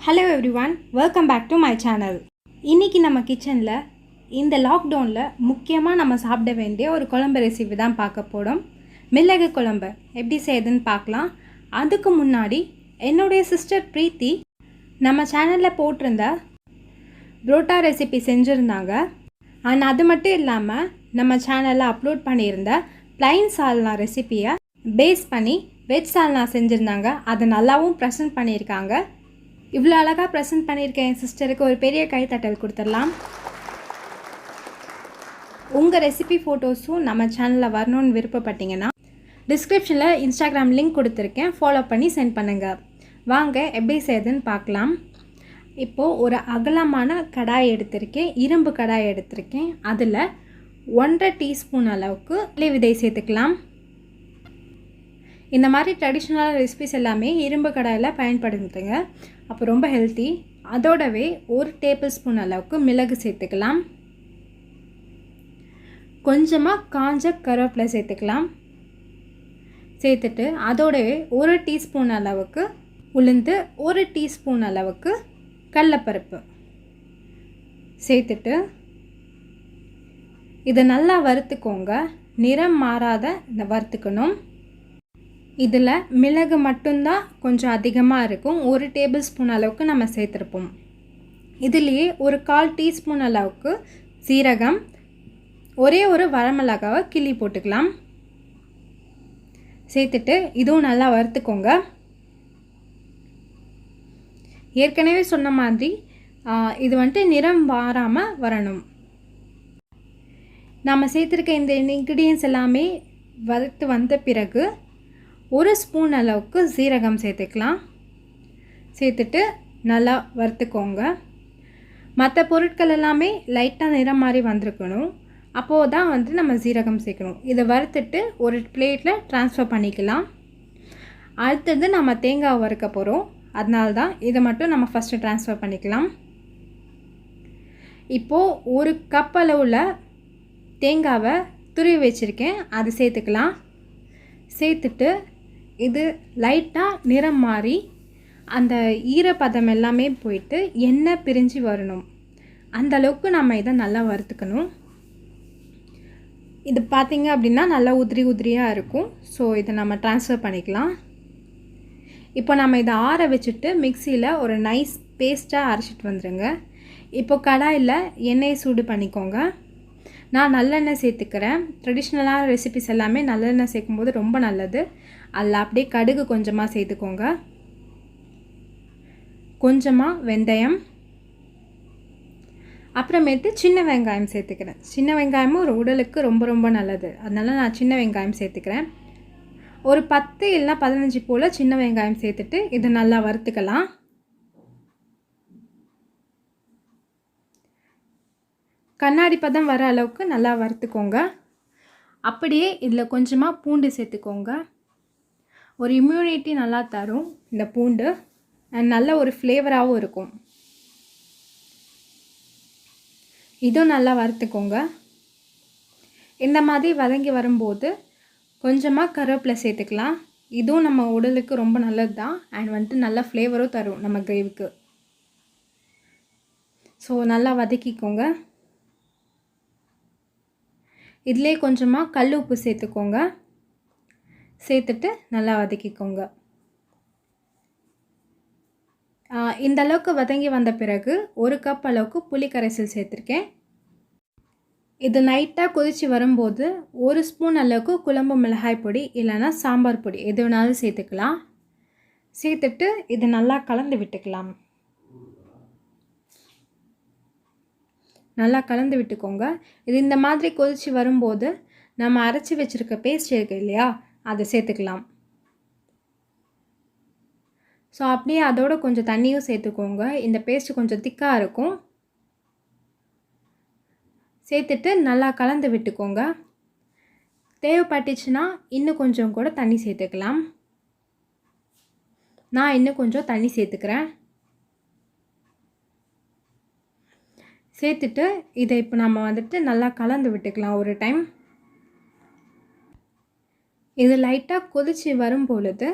Hello everyone, welcome back to my channel. இன்றைக்கி நம்ம கிச்சனில் இந்த லாக்டவுனில் முக்கியமாக நம்ம சாப்பிட வேண்டிய ஒரு குழம்பு ரெசிபி தான் பார்க்க போகிறோம். மிளகு குழம்பு எப்படி செய்யுதுன்னு பார்க்கலாம். அதுக்கு முன்னாடி என்னுடைய சிஸ்டர் ப்ரீத்தி நம்ம சேனலில் போட்டிருந்த புரோட்டா ரெசிபி செஞ்சுருந்தாங்க. அண்ட் அது மட்டும் இல்லாமல் நம்ம சேனலில் அப்லோட் பண்ணியிருந்த ப்ளைன் சால்னா ரெசிப்பியை பேஸ் பண்ணி வெஜ் சால்னா செஞ்சுருந்தாங்க. அதை நல்லாவும் ப்ரெசென்ட் பண்ணியிருக்காங்க. இவ்வளோ அழகாக ப்ரெசென்ட் பண்ணியிருக்கேன் என் சிஸ்டருக்கு ஒரு பெரிய கைத்தட்டல் கொடுத்துடலாம். உங்கள் ரெசிபி ஃபோட்டோஸும் நம்ம சேனலில் வரணும்னு விருப்பப்பட்டீங்கன்னா டிஸ்கிரிப்ஷனில் இன்ஸ்டாகிராம் லிங்க் கொடுத்துருக்கேன், ஃபாலோ பண்ணி சென்ட் பண்ணுங்கள். வாங்க எப்படி செய்யுதுன்னு பார்க்கலாம். இப்போது ஒரு அகலமான கடாய் எடுத்திருக்கேன், இரும்பு கடாய் எடுத்திருக்கேன். அதில் 1.5 டீஸ்பூன் அளவுக்கு விதை சேர்த்துக்கலாம். இந்த மாதிரி ட்ரெடிஷ்னலான ரெசிபிஸ் எல்லாமே இரும்பு கடாயில் பயன்படுத்துங்க, அப்போ ரொம்ப ஹெல்த்தி. அதோடவே 1 டேபிள் ஸ்பூன் அளவுக்கு மிளகு சேர்த்துக்கலாம். கொஞ்சமாக காஞ்ச கருவேப்பிலை சேர்த்துக்கலாம். சேர்த்துட்டு அதோடவே 1 டீஸ்பூன் அளவுக்கு உளுந்து, 1 டீஸ்பூன் அளவுக்கு கடலைப்பருப்பு சேர்த்துட்டு இதை நல்லா வறுத்துக்கோங்க. நிறம் மாறாத இந்த வறுத்துக்கணும். இதில் மிளகு மட்டும்தான் கொஞ்சம் அதிகமாக இருக்கும். 1 டேபிள் ஸ்பூன் அளவுக்கு நம்ம சேர்த்துருப்போம். இதுலேயே ஒரு 1/4 டீஸ்பூன் அளவுக்கு சீரகம், ஒரே ஒரு வரமிளகாவை கிள்ளி போட்டுக்கலாம். சேர்த்துட்டு இதுவும் நல்லா வறுத்துக்கோங்க. ஏற்கனவே சொன்ன மாதிரி இது வந்துட்டு நிறம் மாறாமல் வரணும். நம்ம சேர்த்துருக்க இந்த இன்க்ரீடியன்ஸ் எல்லாமே வறுத்து வந்த பிறகு 1 ஸ்பூன் அளவுக்கு சீரகம் சேர்த்துக்கலாம். சேர்த்துட்டு நல்லா வறுத்துக்கோங்க. மற்ற பொருட்கள் எல்லாமே லைட்டாக நிறம் மாதிரி வந்திருக்கணும். அப்போது தான் நம்ம சீரகம் சேர்க்கணும். இதை வறுத்துட்டு ஒரு பிளேட்டில் ட்ரான்ஸ்ஃபர் பண்ணிக்கலாம். அடுத்தது நம்ம தேங்காய் வறுக்க போகிறோம், அதனால தான் இதை மட்டும் நம்ம ஃபஸ்ட்டு ட்ரான்ஸ்ஃபர் பண்ணிக்கலாம். இப்போது 1 கப் அளவில் தேங்காவை துருவி வச்சுருக்கேன், அது சேர்த்துக்கலாம். சேர்த்துட்டு இது லைட்டாக நிறம் மாறி அந்த ஈரப்பதம் எல்லாமே போயிட்டு எண்ணெய் பிரிஞ்சு வரணும். அந்தளவுக்கு நம்ம இதை நல்லா வறுத்துக்கணும். இது பார்த்திங்க அப்படின்னா நல்லா உதிரியாக இருக்கும். ஸோ இதை நம்ம ட்ரான்ஸ்ஃபர் பண்ணிக்கலாம். இப்போ நம்ம இதை ஆற வச்சுட்டு மிக்சியில் ஒரு நைஸ் பேஸ்ட்டாக அரைச்சிட்டு வந்துடுங்க. இப்போ கடாயில் எண்ணெயை சூடு பண்ணிக்கோங்க. நான் நல்லெண்ணெய் சேர்த்துக்கிறேன். ட்ரெடிஷ்னலான ரெசிபிஸ் எல்லாமே நல்லெண்ணெய் சேர்க்கும்போது ரொம்ப நல்லது. அதில் அப்படியே கடுகு கொஞ்சமாக சேர்த்துக்கோங்க. கொஞ்சமாக வெந்தயம், அப்புறமேட்டு சின்ன வெங்காயம் சேர்த்துக்கிறேன். சின்ன வெங்காயமும் ஒரு உடலுக்கு ரொம்ப ரொம்ப நல்லது, அதனால் நான் சின்ன வெங்காயம் சேர்த்துக்கிறேன். ஒரு 10 இல்லைனா 15 போல் சின்ன வெங்காயம் சேர்த்துட்டு இதை நல்லா வறுத்துக்கலாம். கண்ணாடி பதம் வர அளவுக்கு நல்லா வறுத்துக்கோங்க. அப்படியே இதில் கொஞ்சமாக பூண்டு சேர்த்துக்கோங்க. ஒரு இம்யூனிட்டி நல்லா தரும் இந்த பூண்டு, அண்ட் நல்ல ஒரு ஃப்ளேவராகவும் இருக்கும். இதுவும் நல்லா வறுத்துக்கோங்க. இந்த மாதிரி வதங்கி வரும்போது கொஞ்சமாக கருவேப்பிலை சேர்த்துக்கலாம். இதுவும் நம்ம உடலுக்கு ரொம்ப நல்லது தான், அண்ட் நல்ல ஃப்ளேவரும் தரும் நம்ம கிரேவிக்கு. ஸோ நல்லா வதக்கிக்கோங்க. இதிலே கொஞ்சமாக கல் உப்பு சேர்த்துக்கோங்க. சேர்த்துட்டு நல்லா வதக்கிக்கோங்க. இந்த அளவுக்கு வதங்கி வந்த பிறகு 1 கப் அளவுக்கு புளி கரைசல் சேர்த்துருக்கேன். இது நைட்டாக கொதித்து வரும்போது 1 ஸ்பூன் அளவுக்கு குழம்பு மிளகாய் பொடி இல்லைன்னா சாம்பார் பொடி எது வேணாலும் சேர்த்துக்கலாம். சேர்த்துட்டு இது நல்லா கலந்து விட்டுக்கலாம். நல்லா கலந்து விட்டுக்கோங்க. இது இந்த மாதிரி கொதித்து வரும்போது நம்ம அரைச்சி வச்சுருக்க பேஸ்ட் இருக்குது இல்லையா, அதை சேர்த்துக்கலாம். ஸோ அப்படியே அதோட கொஞ்சம் தண்ணியும் சேர்த்துக்கோங்க. இந்த பேஸ்ட்டு கொஞ்சம் திக்காக இருக்கும். சேர்த்துட்டு நல்லா கலந்து விட்டுக்கோங்க. தேவைப்பட்டுச்சுன்னா இன்னும் கொஞ்சம் கூட தண்ணி சேர்த்துக்கலாம். நான் இன்னும் கொஞ்சம் தண்ணி சேர்த்துக்கிறேன். சேர்த்துட்டு இதை இப்போ நம்ம நல்லா கலந்து விட்டுக்கலாம் ஒரு டைம். இது லைட்டாக கொதித்து வரும் பொழுது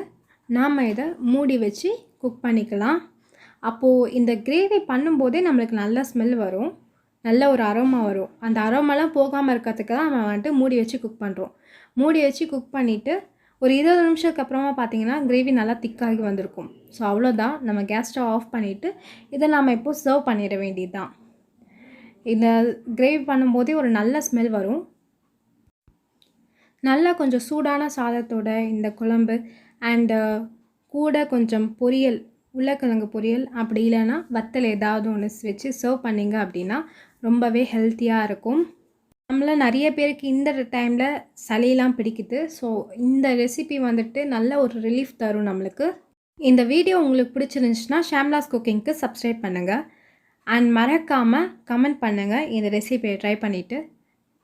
நாம் இதை மூடி வச்சு குக் பண்ணிக்கலாம். அப்போது இந்த கிரேவி பண்ணும்போதே நம்மளுக்கு நல்ல ஸ்மெல் வரும், நல்ல ஒரு அரோமா வரும். அந்த அரோமாலாம் போகாமல் இருக்கிறதுக்கு தான் நம்ம வந்துட்டு மூடி வச்சு குக் பண்ணுறோம். மூடி வச்சு குக் பண்ணிவிட்டு ஒரு 20 நிமிஷத்துக்கு அப்புறமா பார்த்தீங்கன்னா கிரேவி நல்லா திக்காகி வந்திருக்கும். ஸோ அவ்வளோதான், நம்ம கேஸ் ஸ்டவ் ஆஃப் பண்ணிவிட்டு இதை நம்ம இப்போது சர்வ் பண்ணிட வேண்டியது தான். இந்த கிரேவி பண்ணும்போதே ஒரு நல்ல ஸ்மெல் வரும். நல்லா கொஞ்சம் சூடான சாதத்தோட இந்த குழம்பு அண்டு கூட கொஞ்சம் பொரியல், உருளைக்கிழங்கு பொரியல், அப்படி இல்லைன்னா வத்தல் ஏதாவது ஒன்று வச்சு சர்வ் பண்ணிங்க அப்படின்னா ரொம்பவே ஹெல்த்தியாக இருக்கும். நம்மள நிறைய பேருக்கு இந்த டைமில் சளியெல்லாம் பிடிக்குது. ஸோ இந்த ரெசிபி வந்துட்டு நல்ல ஒரு ரிலீஃப் தரும் நம்மளுக்கு. இந்த வீடியோ உங்களுக்கு பிடிச்சிருந்துச்சுன்னா ஷாம்லாஸ் குக்கிங்க்கு சப்ஸ்கிரைப் பண்ணுங்கள் அண்ட் மறக்காமல் கமெண்ட் பண்ணுங்கள் இந்த ரெசிபியை ட்ரை பண்ணிவிட்டு.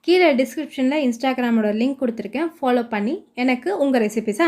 கீழே டிஸ்கிரிப்ஷனில் இன்ஸ்டாகிராமோட லிங்க் கொடுத்துருக்கேன், ஃபாலோ பண்ணி எனக்கு உங்கள் ரெசிபிஸை